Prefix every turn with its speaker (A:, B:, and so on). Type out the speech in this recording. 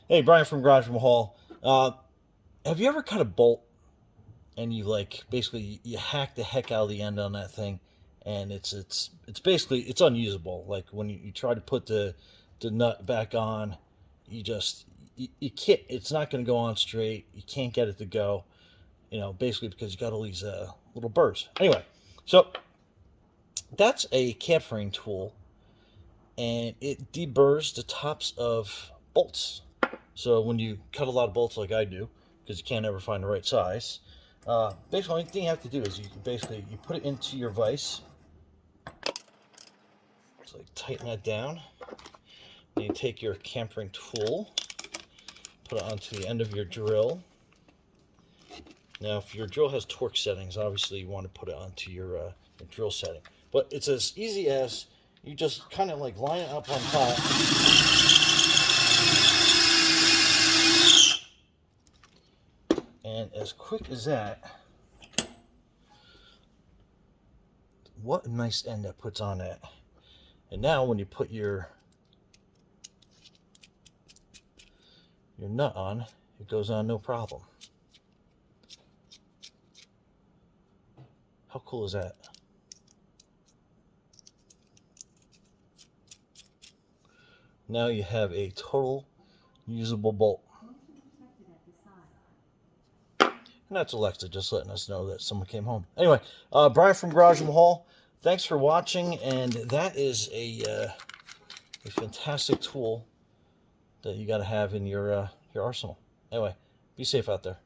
A: Hey, Brian from Garage Mahal. Have you ever cut a bolt and you like basically you hack the heck out of the end on that thing, and it's basically it's unusable. Like when you try to put the nut back on, you can't. It's not going to go on straight. You can't get it to go. Basically because you got all these little burrs. Anyway, so that's a chamfering tool, and it deburrs the tops of bolts. So when you cut a lot of bolts like I do, because you can't ever find the right size, basically the only thing you have to do is you put it into your vise. So like tighten that down. Then you take your chamfering tool, put it onto the end of your drill. Now, if your drill has torque settings, obviously you want to put it onto your drill setting. But it's as easy as you just kind of like line it up on top. And as quick as that, what a nice end that puts on that. And now when you put your nut on, it goes on no problem. How cool is that? Now you have a total usable bolt. And that's Alexa just letting us know that someone came home. Anyway, Brian from Garage Mahal, thanks for watching, and that is a fantastic tool that you got to have in your arsenal. Anyway, be safe out there.